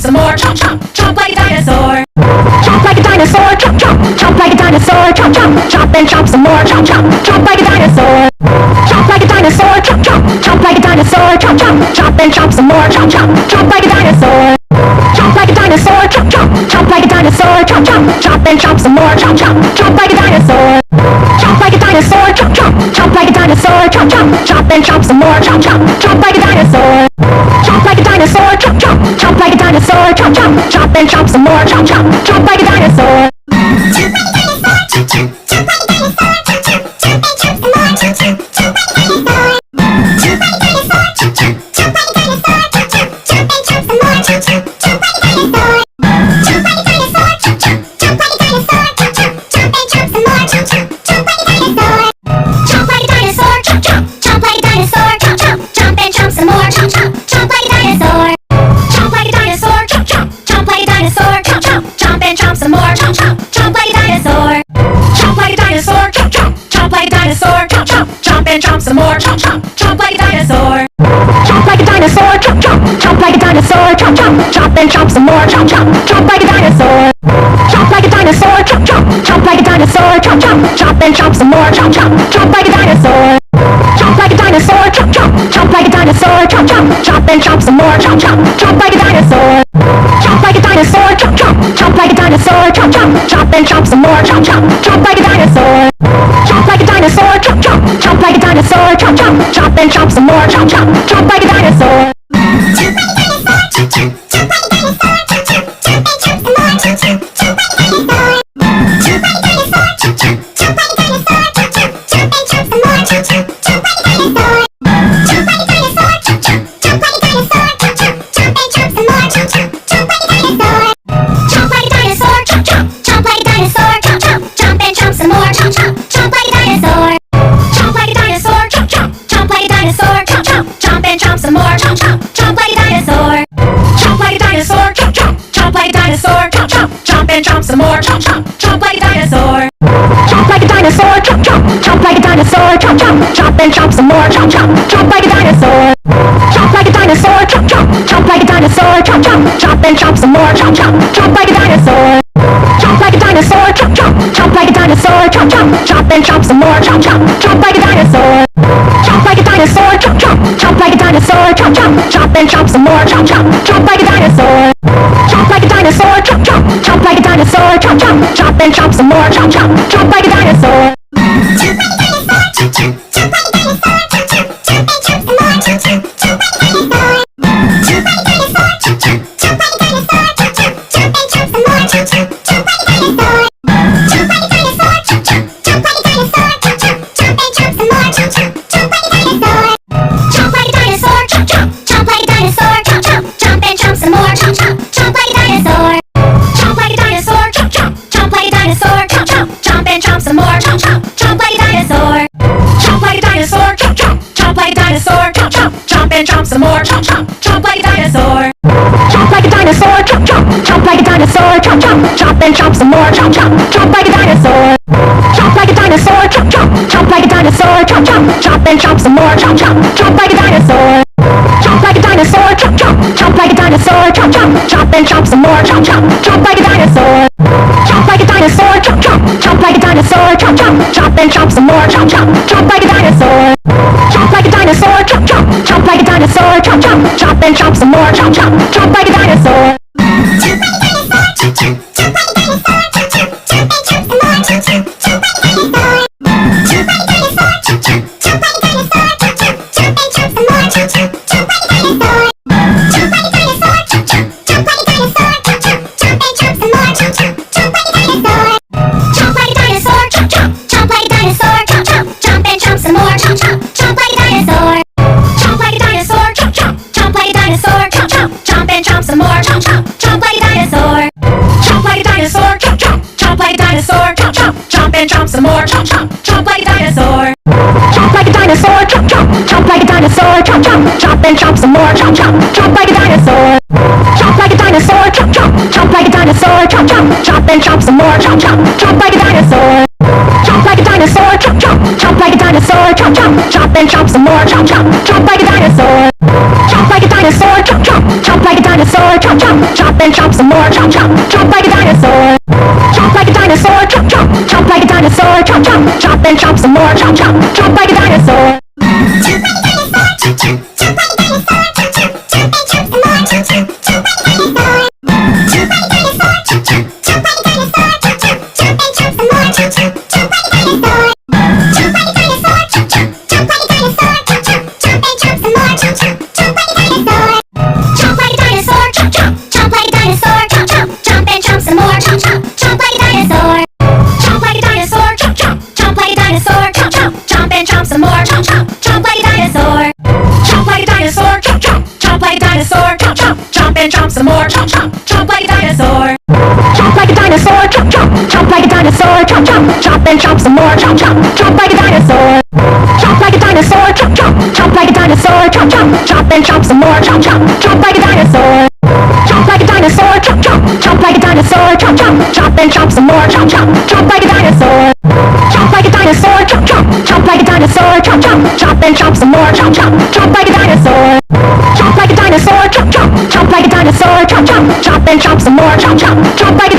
some more. Jump, jump, jump like a dinosaur. Jump like a dinosaur, jump, jump, jump like a dinosaur, jump, jump, jump and jump some more, jump, jump, jump like a dinosaur. Jump like a dinosaur, jump, jump, jump like a dinosaur, jump, jump, jump and jump some more, jump, jump, jump like a dinosaur. Jump like a dinosaur, jump, jump, jump like a dinosaur, jump, jump, jump and jump some more, jump, jump, jump like a dinosaur. Jump like a dinosaur, jump, jump, jump like a dinosaur, jump, jump, jump and jump some more, jump, jump, jump like a dinosaur. Jump like a dinosaur, jump, jump, jump like a dinosaur, jump, jump, jump and jump some more, jump, jump, jump like a dinosaur. Some more, jump, jump, jump like a dinosaur. Jump like a dinosaur, jump, jump, jump like a dinosaur, jump, jump, jump and jump some more, jump, jump, jump like a dinosaur. Jump like a dinosaur, jump, jump, jump like a dinosaur, jump, jump, jump and jump some more, jump, jump, jump like a dinosaur. Jump like a dinosaur, jump, jump, jump like a dinosaur, jump, jump, jump and jump some more, jump, jump, jump like a dinosaur. Jump like a dinosaur, jump, jump, jump like a dinosaur, jump, jump, jump and jump some more, jump, jump, jump like a dinosaur. Jump like a dinosaur, jump, jump, jump like a dinosaur, jump, jump, jump and jump some more, jump, jump, jump like a dinosaur. Jump like a dinosaur, jump, jump, jump like a dinosaur, jump, jump, jump and jump some more, jump, jump, jump like a dinosaur. Some more, jump, jump, jump like a dinosaur. Jump like a dinosaur, jump, jump, jump like a dinosaur, jump, jump, jump and jump some more, jump, jump, jump like a dinosaur. Jump like a dinosaur, jump, jump, jump like a dinosaur, jump, jump, jump and jump some more, jump, jump, jump like a dinosaur. Jump like a dinosaur, jump, jump, jump like a dinosaur, jump, jump, jump and jump some more, jump, jump, jump like a dinosaur. Jump like a dinosaur, jump, jump, jump like a dinosaur, jump, jump, jump and jump some more, jump, jump, jump like a dinosaur. Jump like a dinosaur, jump, jump, jump like a dinosaur, jump, jump, jump and jump some more, jump, jump, jump like a dinosaur. Jump like a dinosaur, jump, jump, jump like a dinosaur, jump, jump, jump and jump some more, jump, jump, jump like a dinosaur. Some more, jump, jump, jump like a dinosaur. Jump like a dinosaur, jump, jump, jump like a dinosaur, jump, jump, jump and jump some more, jump, jump, jump like a dinosaur. Jump like a dinosaur, jump, jump, jump like a dinosaur, jump, jump, jump and jump some more, jump, jump, jump like a dinosaur. Jump like a dinosaur, jump, jump, jump like a dinosaur, jump, jump, jump and jump some more, jump, jump, jump like a dinosaur. Jump like a dinosaur, jump, jump, jump like a dinosaur, jump, jump, jump and jump some more, jump, jump, jump like a dinosaur. Jump like a dinosaur, jump, jump, jump like a dinosaur, jump, jump, jump and jump some more, jump, jump, jump like a dinosaur. Jump like a dinosaur, jump, jump, jump like a dinosaur, jump, jump, jump and jump some more, jump, jump, jump like a dinosaur. And jump some more, jump, jump, jump like a dinosaur. Jump like a dinosaur, jump, jump, jump like a dinosaur, jump, jump, jump and jump some more, jump, jump, jump like a dinosaur. Jump like a dinosaur, jump, jump, jump like a dinosaur, jump, jump, jump and jump some more, jump, jump, jump like a dinosaur. Jump like a dinosaur, jump, jump, jump like a dinosaur, jump, jump, jump and jump some more, jump, jump, jump like a dinosaur. Jump like a dinosaur, jump, jump, jump like a dinosaur, jump, jump, jump chomp and chomp some more. Chomp, chomp, chomp like a dinosaur. Chomp like a dinosaur. Chomp, chomp, chomp like a dinosaur. Chomp, chomp, chomp and chomp some more. Chomp, chomp, chomp like a dinosaur. Chomp like a dinosaur, chomp chomp. Chomp like a dinosaur, chomp chomp. Chomp and chomp some more, chomp chomp. Chomp like a dinosaur. Chomp like a dinosaur, chomp chomp. Chomp like a dinosaur, chomp chomp. Chomp and chomp some more, chomp chomp. Chomp like a dinosaur. Chomp like a dinosaur, chomp chomp. Chomp like a dinosaur, chomp chomp. Chomp and chomp some more, chomp chomp. Chomp like a dinosaur. Chomp like a dinosaur. Chomp, chomp, chomp like a dinosaur. Chomp, chomp, chomp and chomp some more. Chomp, chomp, chomp like a dinosaur. Chomp like a dinosaur. Chomp, chomp, chomp like a dinosaur. Chomp, chomp, chomp and chomp some more. Chomp, chomp, chomp like a dinosaur. Chomp like a dinosaur. Chomp, chomp, chomp like a dinosaur. Chomp, chomp, chomp and chomp some more. Chomp, chomp, chomp like a dinosaur. Chomp like a dinosaur. Chomp, chomp, chomp like a dinosaur. Chomp, chomp, chomp and chomp some more. Chomp, chomp, chomp like a dinosaur. Chomp like a dinosaur. Chomp, chomp, chomp like a dinosaur. Chomp, chomp, chomp and chomp some more. Chomp, chomp, chomp like a